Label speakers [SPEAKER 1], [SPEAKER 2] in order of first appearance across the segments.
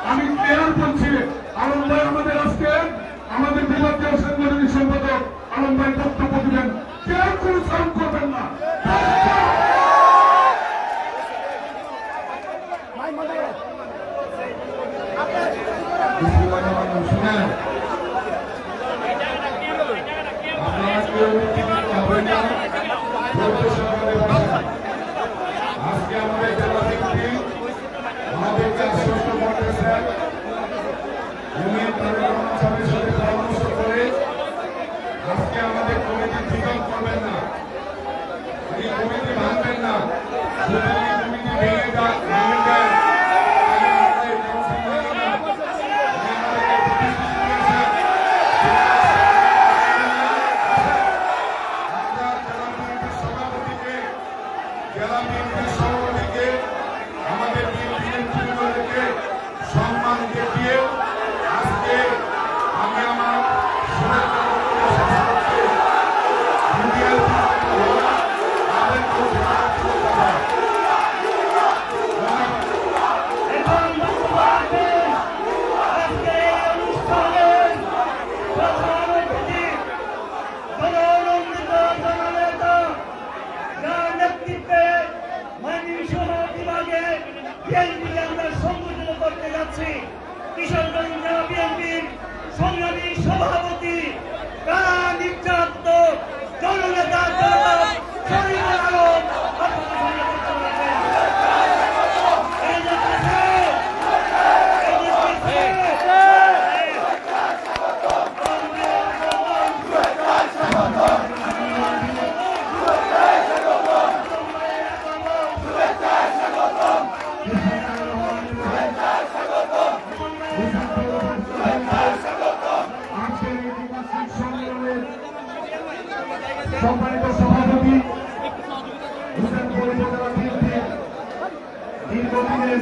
[SPEAKER 1] আমি ক্লিয়ার করছি, আলম ভাই আমাদের আজকে আমাদের বিভাগীয় সাংগঠনিক সম্পাদক আলম ভাই বক্তব্য দিবেন। কেউ কোনো সাউন্ড করবেন না। আজকে আমাদের জেলা থেকে আমাদের ষষ্ঠ পর্যায়ে ইউনিয়ন কর্মচারীর সাথে পরামর্শ করে আজকে আমাদের কমিটি ঠিক করবেন না, এই কমিটি ভাঙবেন না, কমিটি ভেঙে দেন। সম্মান দেখিয়ে আজকে আমি আমার
[SPEAKER 2] কিশোরগঞ্জ জেলা বিএনপির সংগ্রামী সভাপতি নির্যাতিত জননেতা শরীফুল আলম
[SPEAKER 1] সম্মানিত সভাপতি দীর্ঘদিনের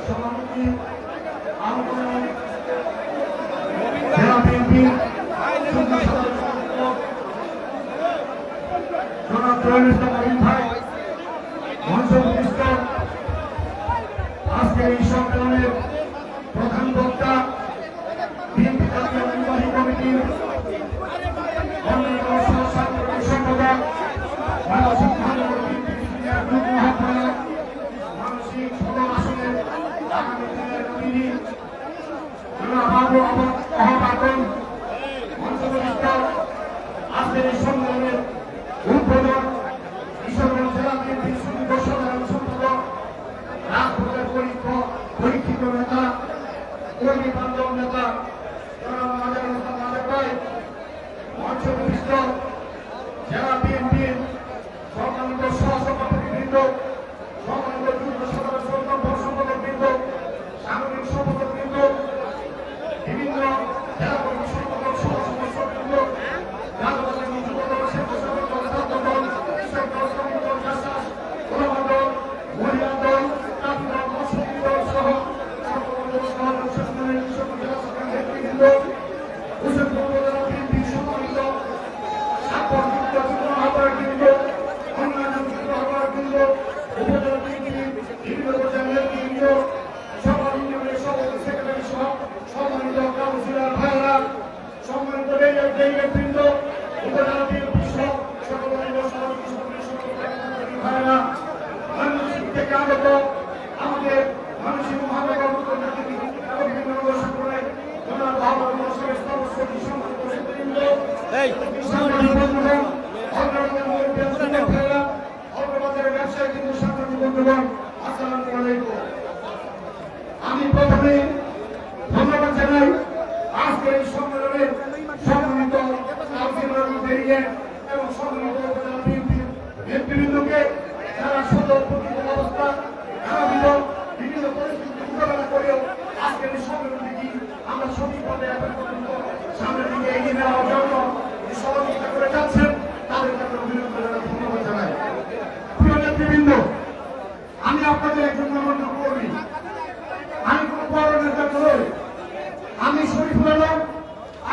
[SPEAKER 1] সভাপতি জেলা বিএনপির জনাব জয়নুল ইসলাম ভাই মঞ্চভূমিষ্ঠ আজকের এই সম্মেলনের প্রধান বক্তা বিএনপি জাতীয় নির্বাহী কমিটির সম্পাদক মানসিক মানসিক সদর আসনের আগামী দিনের তিনি বাবু আহ্বান মঞ্চভূমিষ্ঠ আজকের এই সম্মেলনের উদ্বোধন কিশোরগঞ্জ জেলা বিএনপির সুদীর্ঘ সাধারণ সম্পাদক রাজপথের পরীক্ষিত নেতা কর্মী বান্ধব নেতা মঞ্চভূমিষ্ঠ জেলা বিএনপির সম্মানিত সহসভাপতিবৃন্দ, সম্মানিত যুগ্ম সাধারণ সম্পাদক বৃন্দ, সাংগঠনিক সম্পাদক বৃন্দ, আমি প্রথমে ধন্যবাদ জানাই আজকের এই সম্মেলনে সম্মানিত কাউন্সিলর এবং সম্মানিত নেতৃবৃন্দকে যারা সদর প্রকৃত অবস্থা নানাবিধ বিভিন্ন পরিস্থিতি মোকাবেলা করেও আজকের এই সম্মেলনটি আমরা সঠিকভাবে সামনের দিকে এগিয়ে নেওয়ার জন্য যে সহযোগিতা করে যাচ্ছেন তাদেরকে আমরা ধন্যবাদ জানাই। প্রিয় নেতৃবৃন্দ, আমি আপনাদের একজন নগণ্য কর্মী, আমি কোন বড় নেতা নই। আমি শরীফুল আলম,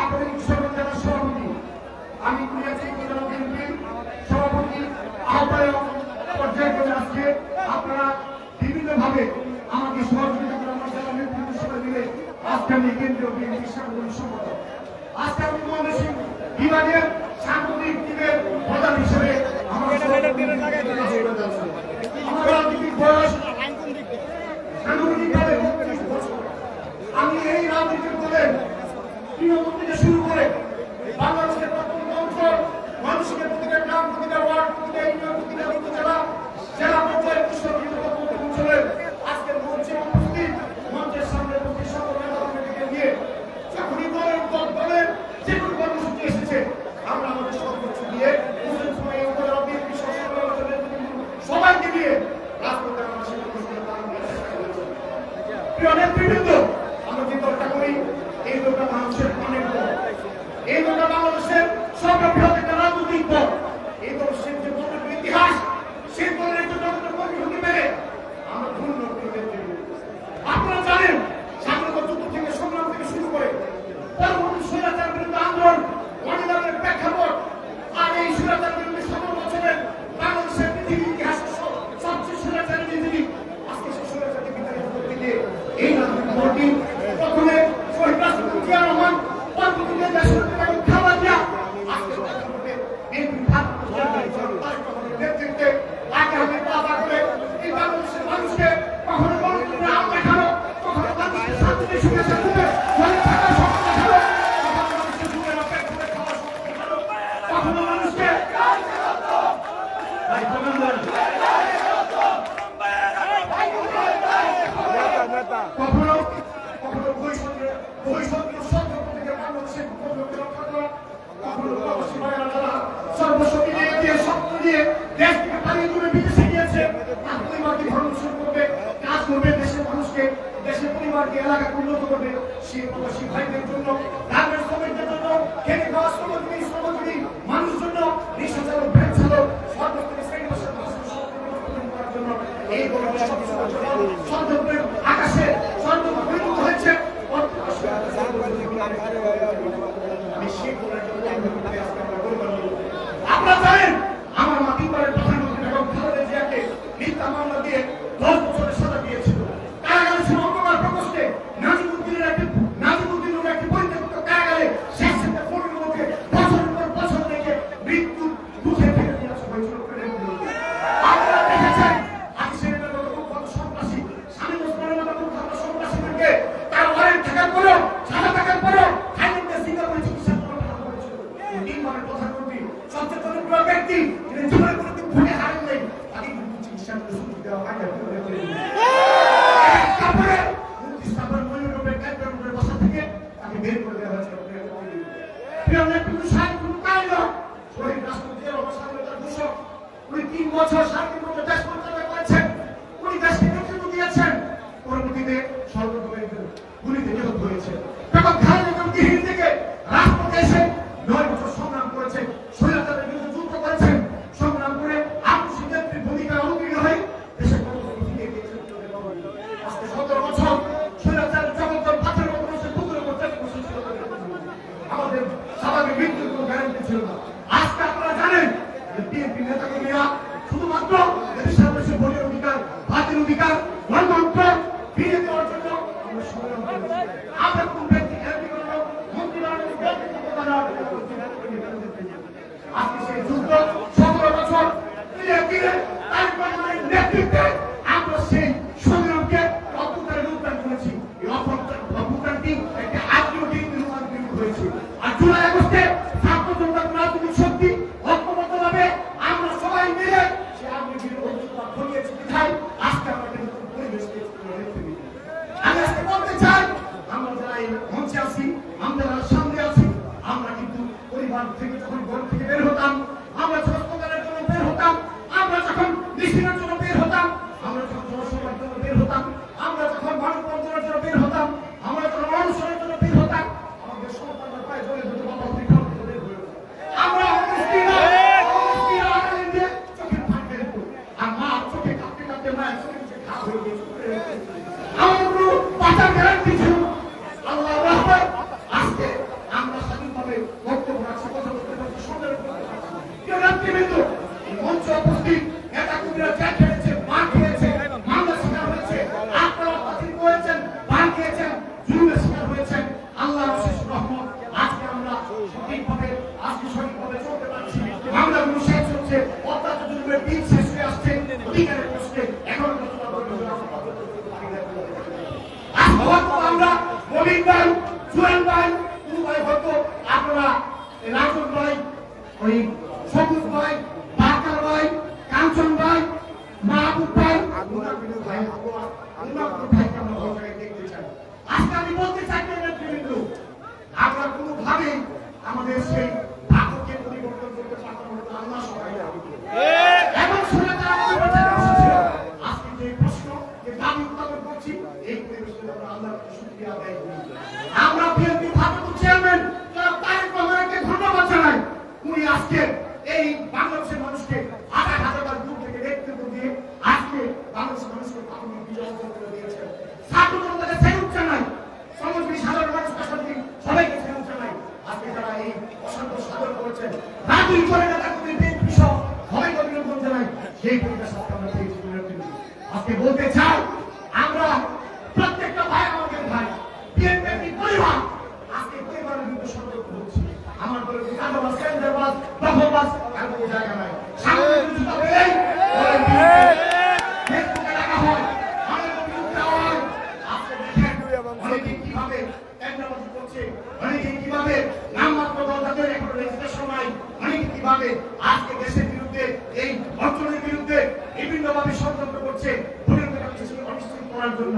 [SPEAKER 1] আপনাদের কৃষক জেলার সভাপতি। আমি সভাপতি আহ্বায়ক পর্যায়ে করে আজকে আপনারা বিভিন্নভাবে আমাকে সহযোগিতা করে আমার জেলা নেতৃত্ব সবাই মিলে আজকে আমি কেন্দ্রীয় বিএনপির সাংগঠনিক সম্পাদক। আজকে আমি ময়মনসিংহ বিভাগের সাংগঠনিক টিমের প্রধান হিসেবে আমার রাজনৈতিক বয়স সাংগঠনিকভাবে ৩৫ বছর। আমি এই রাজনীতির দলের তৃণমূল থেকে শুরু করে বাংলাদেশের প্রত্যন্ত অঞ্চল, মানুষকে প্রতিটা গ্রাম, প্রতিটা ওয়ার্ড, প্রতিটা ইউনিয়ন, প্রতিটা উপজেলা, জেলা পর্যায়ে অঞ্চলের আজকের মঞ্চে উপস্থিত, মঞ্চের সামনে উপস্থিত সকল নেতাকর্মীদেরকে নিয়ে যখনই দলের যে কোনো কর্মসূচি এসেছে আমরা আমাদের সর্বোচ্চ দিয়ে মুসলিম সমাজ উপজেলা বিএনপি সবাইকে নিয়ে রাজপথে আমরা সেই কর্মসূচি পালন করার চেষ্টা করেছি। প্রিয় নেতৃবৃন্দ, আমরা যে দলটা করি এই দলটা মানুষের অনেক দল, এই দলটা বাংলাদেশের সর্ববৃহৎ একটা রাজনৈতিক দল। এই দল সে যে দলের ইতিহাস, সেই দলের একজন কর্মী হতে পেরে আমরা ধন্য। আপনারা জানেন স্বাধীনতা যুদ্ধ থেকে সংগ্রাম থেকে শুরু করে পরবর্তী স্বৈরাচার বিরুদ্ধে আন্দোলন, অনিদানের প্রেক্ষাপট আর এই স্বৈরাচার বিরুদ্ধে 17 বছরের বাংলাদেশের পৃথিবীর ইতিহাসে সবচেয়ে স্বৈরাচারী পৃথিবী আজকে সেই স্বৈরাচারকে বিতাড়িত করতে গিয়ে এই রাজনৈতিক দলটি প্রথমে শহীদ রাষ্ট্রপতি জিয়া রহমান, পরবর্তীতে দেশের খাবার দিয়া আজকে নেতৃত্বে আগে আমি দাবা করে এই বাংলাদেশের মানুষকে কখনো গণতন্ত্রে আম দেখানো, কখনো মানুষকে শান্তিতে সুখে শান্তিতে কখনো মানুষকে কখনো বহিঃসন্ত্রাস থেকে বাংলাদেশের রক্ষা করা, কখনো সর্বশক্তি দিয়ে শক্তি দিয়ে দেশ থেকে পালিয়ে দূরে বিদেশে গিয়েছে, পরিবারকে ভরণ করবে, কাজ করবে, দেশের মানুষকে, দেশের পরিবারকে, এলাকাকে উন্নত করবে। সেই প্রবাসী ভাইদের জন্য, গ্রামের শ্রমিকদের জন্য, খেতে খাওয়া শ্রমজীবী মানুষ জন্য, রিক্সা চালক, ভ্যান চালক, সরকার থেকে শ্রেণীবাসের করার জন্য এই সর্বত্রের আকাশে সর্বত্র পরিণত হয়েছে। আপনারা জানেন আমার মা তিনবারের প্রধানমন্ত্রী বেগম খালেদা জিয়াকে মিথ্যা মামলা দিয়ে 10 বছরের সাজা দিয়েছিল। কারাগারে ছিল অন্ধকার প্রকোষ্ঠে নাজিমুদ্দিনের একটি পরিত্যক্ত কারাগারে শেষ থেকে 15 লোকে বছরের পর বছর থেকে মৃত্যু মুখে ফেলে দিয়ে আসা হয়েছিল। আপনারা দেখেছেন আইসিএনের মতো খুব সন্ত্রাসী, স্বামী ওসমানের মতো খুব সন্ত্রাসীদেরকে তার ওয়ারেন্ট থাকার পরেও, সাজা থাকার পরেও খাইলেন্ডে সিঙ্গাপুরে চিকিৎসা করার টাকা হয়েছিল। তিনবারের প্রধানমন্ত্রী সবচেয়ে জনপ্রিয় ব্যক্তি, যিনি জীবনে কোনোদিন ভোটে হারেন নাই, তাকে কিন্তু চিকিৎসা করে সুযোগ দেওয়া হয় না। তারপরে 29 তারপরে মূল্যরূপে ক্যাম্পের উপরে বসা থেকে তাকে বের করে দেওয়া হয়েছিল। প্রিয় নেতৃবৃন্দ, সাহেব কোনো কাজ নয়, শহীদ রাষ্ট্রপতির অবস্থানতার ঘোষক, উনি 3 বছর 3.5 বছর দেশ পরিচালনা করেছেন, উনি দেশকে নেতৃত্ব দিয়েছেন। পরবর্তীতে সর্বপ্রথম গুলিতে নিহত হয়েছে। বেগম খালেদা জিয়া দিল্লি থেকে রাজপথে এসে 9 বছর সংগ্রাম করেছেন, স্বৈরাচারের বিরুদ্ধে যুদ্ধ করেছেন, সংগ্রাম করে আদর্শ নেত্রীর ভূমিকা অবতীর্ণ হয়ে দেশের গণতন্ত্র ফিরিয়ে দিয়েছেন। আজকে 17 বছর স্বৈরাচারের জগৎ পাথরের মতো বসে পুকুরের মধ্যে বসেছিল। আমাদের স্বাভাবিক মৃত্যুর কোনো গ্যারান্টি ছিল না। আজকে আপনারা জানেন যে বিএনপি নেতাকর্মীরা শুধুমাত্র দেশের দেশের ভোটের অধিকার, ভাতের অধিকার, গণতন্ত্র ফিরিয়ে দেওয়ার জন্য আমরা সংগ্রাম করেছি। আমরা আছি, আমরা সামনে আছি। আমরা কিন্তু পরিবার থেকে যখন ঘর থেকে বের হতাম, আমরা যখন প্রচারের জন্য বের হতাম, আমরা যখন মিছিলের জন্য বের হতাম, আমরা যখন জনসভার জন্য বের হতাম, আমরা যখন মানববন্ধনের জন্য বের হতাম, আমরা যখন অনশনের জন্য বের হতাম, আমাদের সন্তানরা প্রায় বলে দিত বাবা আপনি ঘর থেকে বের হয়ে যান। আমরা অবস্থিরা আগামী দিয়ে চোখের পানি বের করব। আর মা চোখে কাঁপতে কাঁপতে মায়ের চোখে মুখে ঘা হয়ে গেছে। আমার কোনো বাঁচার গ্যারান্টি ছিল না। আল্লাহ রাহমান আজকে আমরা স্বাধীনভাবে বক্তব্য রাখছি, কথা বলতে পারছি, সুন্দর কিন্তু এই মঞ্চে উপস্থিত নেতা কর্মীরা যা খেয়েছে, মা খেয়েছে, মামলা শিকার হয়েছে, আপনারা বাতিল করেছেন, বান খেয়েছেন, জুলুমের শিকার হয়েছেন। আল্লাহর অশেষ রহমত আজকে আমরা সঠিকভাবে চলতে পারছি। মামলাগুলো শেষ হচ্ছে, অত্যাচার জুলুমের দিন শেষ হয়ে আসছে, অধিকারের প্রশ্নে এখন আমরা মবিন ভাই, জুয়েল ভাই, কোনো ভাই হয়তো আপনারা রাজন ভাই, ওই সবুজ ভাই, বাকার ভাই, কাঞ্চন ভাই, মাহবুব ভাই, আজকে আমি বলতে চাই আমরা কোনোভাবেই আমাদের সেই ভাগ্যকে পরিবর্তন করতে পারতাম না। আল্লাহ সবাই এবং শুনে আজকে যে প্রশ্ন যে দাবি উত্থাপন করছি, এই পরিবেশে আমরা আল্লাহকে শুকরিয়া আদায় করি। আমরা বিএনপি ভারপ্রাপ্ত চেয়ারম্যান জনাব তারেক রহমানকে ধন্যবাদ জানাই। উনি আজকে এই বাংলাদেশের মানুষকে হাজার হাজার দূর থেকে নেতৃত্ব দিয়ে আজকে বাংলাদেশের মানুষকে প্রাথমিক বিজয় অর্জন করে দিয়েছেন। ছাত্র জনতাকে স্যালুট জানাই, সমাজবী সাধারণ মানুষ পাশাপাশি সবাইকে স্যালুট জানাই। আজকে যারা এই অশান্ত সাধন করেছেন, রাজনীতি করে নেতা কর্মী বিএনপি সহ সবাইকে অভিনন্দন জানাই। সেই পরিবেশ আমরা পেয়েছি। আজকে বলতে চাই আমরা প্রত্যেকটা ভাই আমাদের ভাই, বিএনপি পরিবার আজকে পরিবারের বিরুদ্ধে সতর্ক হচ্ছি। আমার বলে কাঁদাবাস, কেন্দ্রবাস, দখলবাস আর কোনো জায়গা নাই। সামনে জুতা পেলেই ফেসবুকে ডাকা হয়, অনেক বিরুদ্ধে হয়। আজকে দেখেন অনেকে কিভাবে কেন্দ্রবাস করছে, অনেকে কিভাবে নামমাত্র দল তাদের এখন রেজিস্ট্রেশন নাই, অনেকে কিভাবে আজকে দেশের বিরুদ্ধে, এই অর্জনের বিরুদ্ধে বিভিন্নভাবে ষড়যন্ত্র করছে অনিশ্চিত করার জন্য।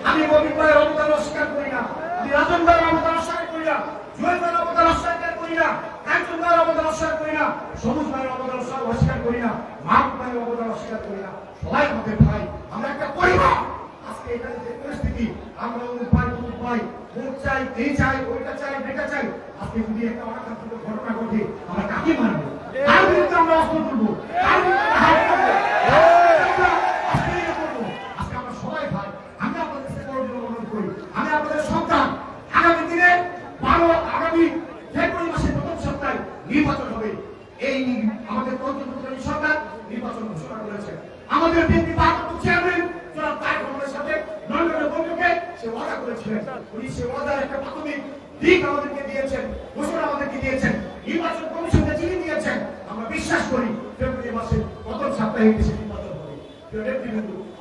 [SPEAKER 1] আমি মবিন ভাইয়ের অবদান অস্বীকার করি না, আমি রাজন ভাইয়ের অবদান অস্বীকার করি না, জুয়েল ভাইয়ের অবদান অস্বীকার করি না, কাঞ্চন ভাইয়ের অবদান অস্বীকার করি না, সবুজ ভাইয়ের অবদান অস্বীকার করি না, মাহবুব ভাইয়ের অবদান অস্বীকার করি না। সবাই আমাদের ভাই, আমরা একটা পরিবার। আজকে এখানে যে পরিস্থিতি, আমরা ভাই ভাই ভোট চাই, এই চাই, ওইটা চাই, এটা চাই, আজকে যদি একটা অনাকাঙ্ক্ষিত ঘটনা ঘটে আমরা কাকে মানবো? কার বিরুদ্ধে আমরা অস্ত্র তুলবো? কার বিরুদ্ধে হাত তুলবো? আজকে আমরা সবাই ভাই। আমি আপনাদের অনুরোধ করি, আমি আপনাদের সন্তান। আগামী দিনে আগামী ফেব্রুয়ারি মাসের প্রথম সপ্তাহে নির্বাচন হবে। এই আমাদের পঞ্চম সরকার নির্বাচন ঘোষণা করেছে। আমাদের বিএনপি ভারপ্রাপ্ত চেয়ারম্যান জনাব তারেক রহমানের সাথে লন্ডনের বৈঠকে সে ওয়াদা করেছিলেন। উনি সে ওয়াদার একটা প্রাথমিক দিক আমাদেরকে দিয়েছেন, ঘোষণা আমাদেরকে দিয়েছেন, নির্বাচন কমিশনকে চিঠি দিয়েছেন। আমরা বিশ্বাস করি ফেব্রুয়ারি মাসের প্রথম সপ্তাহে দেশে নির্বাচন হবে।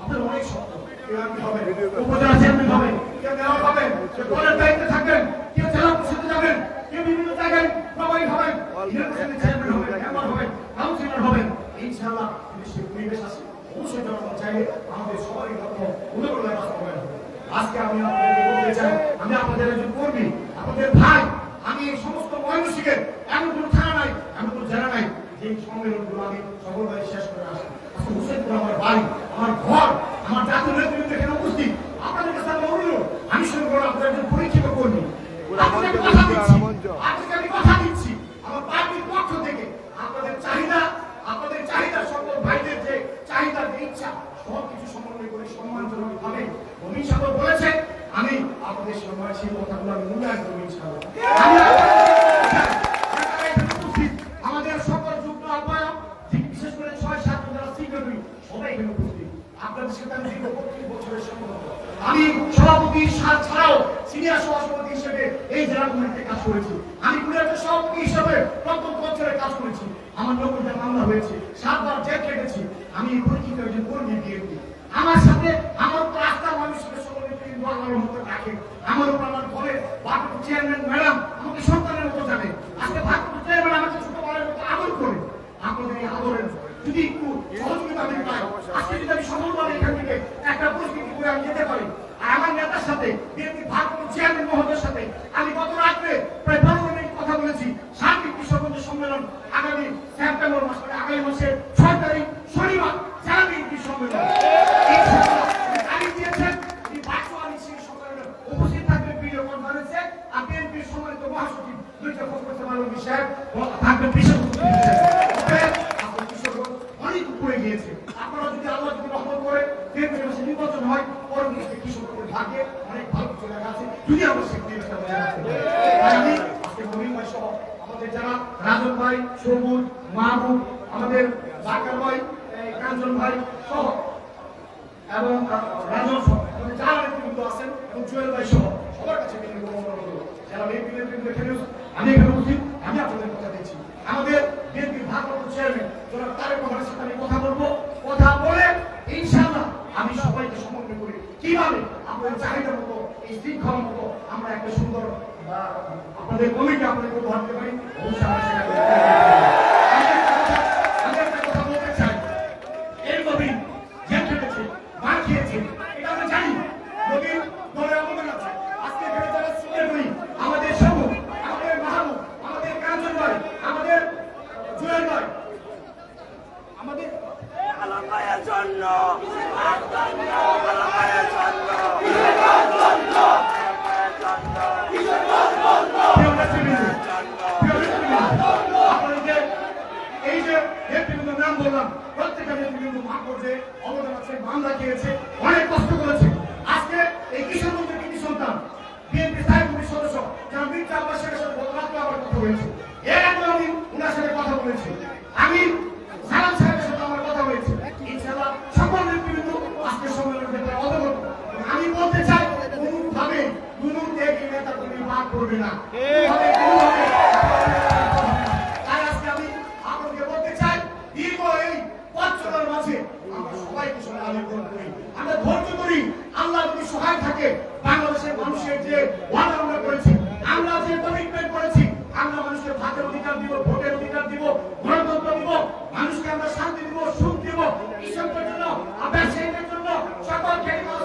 [SPEAKER 1] আপনার অনেক স্বপ্ন, কেউ এমপি হবেন, উপজেলা চেয়ারম্যান হবেন, কেউ মেয়র হবেন, কেউ দলের দায়িত্বে থাকবেন, কেউ জেলা পরিষদে যাবেন, কেউ বিভিন্ন জায়গায় প্রভারী হবেন, ইউনিভার্সিটির চেয়ারম্যান হবেন, মেম্বার হবেন, কাউন্সিলর হবেন। ইনশাআল্লাহ যদি সে পরিবেশ আসে, অবশ্যই জনগণ চাইলে আমাদের সবারই লক্ষ্য উন্নয়নের বাস্তবায়ন হবে। আজকে আমি আপনাদেরকে বলতে চাই, আমি আপনাদের একজন কর্মী, আপনাদের ভাই। আমি এই সমস্ত ময়মনসিংহের এমন কোনো থানা নাই, এমন কোনো জেলা নাই যে সম্মেলনগুলো আমি সকলভাবে শেষ করে আসি। আজকে হুসেনপুর আমার বাড়ি, আমার ঘর, আমার জাতীয় নেতৃত্ব এখানে উপস্থিত। আপনাদের কাছে আমি অনুরোধ, আমি শুরু করবো আপনাদের একজন পরীক্ষিত কর্মী। আপনাকে আমি কথা দিচ্ছি আমার পার্টির পক্ষ থেকে আপনাদের চাহিদা সকল ভাইদের যে চাহিদা, যে ইচ্ছা, সব কিছু সমন্বয় করে সম্মানজনক ভাবে মবিন সাহেব বলেছে, আমি আপনাদের সময় সেই কথাগুলো আমি মূল্যায়ন করবো ইনশাআল্লাহ। আমাদের সকল যুগ্ম আহ্বায়ক, বিশেষ করে 6-7 যারা সিনিয়র, সবাই এখানে উপস্থিত। আপনাদের সাথে আমি দীর্ঘ 25 বছরের সম্পর্ক। আমি সভাপতি ছাড়াও সিনিয়র সভাপতি হিসেবে এই জেলা কমিটিতে কাজ করেছি। আমি কুড়িয়াটের সভাপতি হিসেবে প্রত্যন্ত অঞ্চলে কাজ করেছি। আমার 90টা মামলা হয়েছে, 7 বার জেল কেটেছি। আমি পরিচিত একজন কর্মী বিএনপি। আমার সাথে আমার উপর আস্থা মানুষের সকলে আমার মতো রাখে। আমার উপর আমার ঘরে ভারপ্রাপ্ত চেয়ারম্যান ম্যাডাম আমাকে সন্তানের মতো জানে। আজকে ভারপ্রাপ্ত চেয়ারম্যান আমাকে ছোট ভাইয়ের মতো আদর করে। আপনাদের এই আদরের যদি একটু সহযোগিতা আমি পাই, আজকে যদি আমি সফলভাবে এখান থেকে একটা পরিস্থিতি করে আমি যেতে পারি, আর আমার নেতা সাথে বিএনপি ভারপ্রাপ্ত চেয়ারম্যান মহোদয়ের সাথে আমি গত রাত্রে প্রায় 15 মিনিট কথা বলেছি। শান্তি কৃষকগঞ্জ সম্মেলন আগামী সেপ্টেম্বর মাস মানে আগামী মাসের 6 তারিখ শনিবার জেলা বিএনপি সম্মেলন ইনশাআল্লাহ তারিখ দিয়েছেন। এই ভার্চুয়ালি সেই সম্মেলনে উপস্থিত থাকবেন ভিডিও কনফারেন্সে আর বিএনপির সম্মানিত মহাসচিব মির্জা ফখরুল ইসলাম আলমগীর সাহেব থাকবেন বিশেষ অতিথি হিসেবে। কৃষকগঞ্জ অনেক উপরে গিয়েছে। আপনারা যদি আল্লাহ যদি রহমত করে ফেব্রুয়ারি মাসে নির্বাচন হয় পরবর্তীতে কৃষকদের ভাগ্যে অনেক ভালো কিছু লেখা আছে যদি আমরা সেই জিনিসটা বজায় রাখতে পারি। তাই আমি আজকে নবীন ভাই সহ আমাদের যারা রাজন ভাই, সবুজ, মাহবুব, আমাদের জাকার ভাই, কাঞ্চন ভাই সহ এবং রাজন সহ আমাদের যারা নেতৃবৃন্দ আছেন এবং জুয়েল ভাই সহ সবার কাছে যারা নেতৃবৃন্দ এখানে আমি এখানে উপস্থিত আমি আপনাদের কথা দিচ্ছি। আমাদের বিএনপির ভারপ্রাপ্ত চেয়ারম্যান জনাব তারেক রহমানের সাথে আমি কথা বলবো। কথা বলে ইনশাআল্লাহ আমি সবাইকে সমন্বয় করি কিভাবে আপনাদের চাহিদা মতো এই শৃঙ্খলা মতো আমরা একটা সুন্দর আপনাদের কমিটি আপনাদেরকে উপহার দিতে পারি। অবশ্যই আমরা সেটা করতে পারি। আমি একটা কথা বলতে চাই, এই নবীন জেল খেটেছে, মার খেয়েছে, এটা আমরা জানি। নবীন দলের অবদান আছে। আজকে এখানে যারা সিনিয়র নই, আমাদের সবুজ, আমাদের মাহবুব, আমাদের কাঞ্চন ভাই, আমাদের জুয়েল ভাই, আমাদের
[SPEAKER 2] আলম ভাইয়ের জন্য আলম ভাইয়ের জন্য
[SPEAKER 1] আপনাদের এই যে নেতৃবৃন্দের নাম বললাম প্রত্যেকটা নেতৃবৃন্দ মহাপর্যায়ে অবদান আছে, মামলা খেয়েছে, অনেক কষ্ট করেছে। আজকে এই কিশোরগঞ্জের কৃতি সন্তান বিএনপি স্থায়ী কমিটির সদস্য যারা মির্জা আব্বাসের সাথে গতরাত্রে আমার কথা বলেছে, এর আগে আমি ওনার সাথে কথা বলেছি, আমি সালাম সাহেবের সাথে আমার কথা হয়েছে। ইনশাআল্লাহ সকল নেতৃবৃন্দ আজকে সম্মেলনের ব্যাপারে অবগত। আমি বলতে চাই কোনোভাবে কোনো এক নেতা তুমি বাদ করবে না। তাই আজকে আমি আপনাকে বলতে চাই দীর্ঘ এই 5 চলার মাঝে আমরা সবাইকে সঙ্গে আলিঙ্গন করি, আমরা ধৈর্য ধরি। আল্লাহ যদি সহায় থাকে বাংলাদেশের মানুষের যে ওয়াদা আমরা করেছি, আমরা যে কমিটমেন্ট করেছি, আমরা মানুষকে ভাতের অধিকার দিব, ভোটের অধিকার দিব, গণতন্ত্র দিব, মানুষকে আমরা শান্তি দিব, সুখ দিব, কৃষকদের জন্য, ব্যবসায়ীদের জন্য, সকল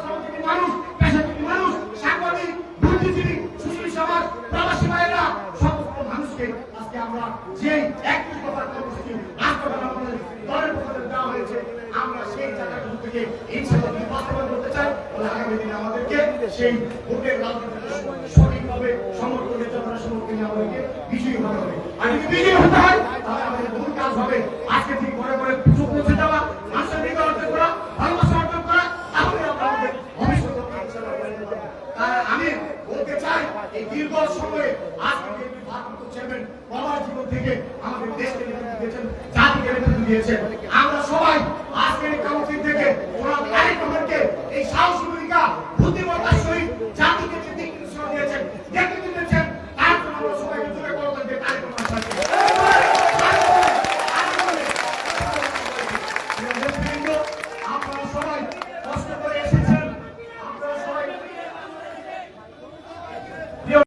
[SPEAKER 1] শ্রমজীবী মানুষ, পেশাজীবী মানুষ, সাংবাদিক, বুদ্ধিজীবী, সুশীল সমাজ, প্রবাসী ভাইয়েরা সমস্ত মানুষকে আজকে আমরা যে একটি কথা কর্মসূচি রাষ্ট্রপতি আমাদের দলের পক্ষ থেকে দেওয়া হয়েছে, আমরা সেই জায়গাগুলো থেকে ইনশাআল্লাহ বাস্তবায়ন করতে চাই। আগামী দিনে আমাদেরকে সেই ভোটের রাজনীতিতে সঠিকভাবে সমর্থনের জন্য সমর্থনে আমাদেরকে বিজয়ী হতে হবে। আর যদি বিজয়ী হতে হয় তাহলে আমাদের মূল কাজ হবে আজকে থেকে ঘরে ঘরে পুজো পৌঁছে যাওয়া, মানুষের হৃদয় অর্জন করা, ভালোবাসা অর্জন করা, তাহলে আমরা আমাদের ভবিষ্যৎ আমি বলতে চাই এই দীর্ঘ সময়ে আজকে বিএনপি ভারপ্রাপ্ত চেয়ারম্যান প্রবাস জীবন থেকে আমাদের দেশকে নেতৃত্ব দিয়েছেন, জাতিকে নেতৃত্ব দিয়েছেন।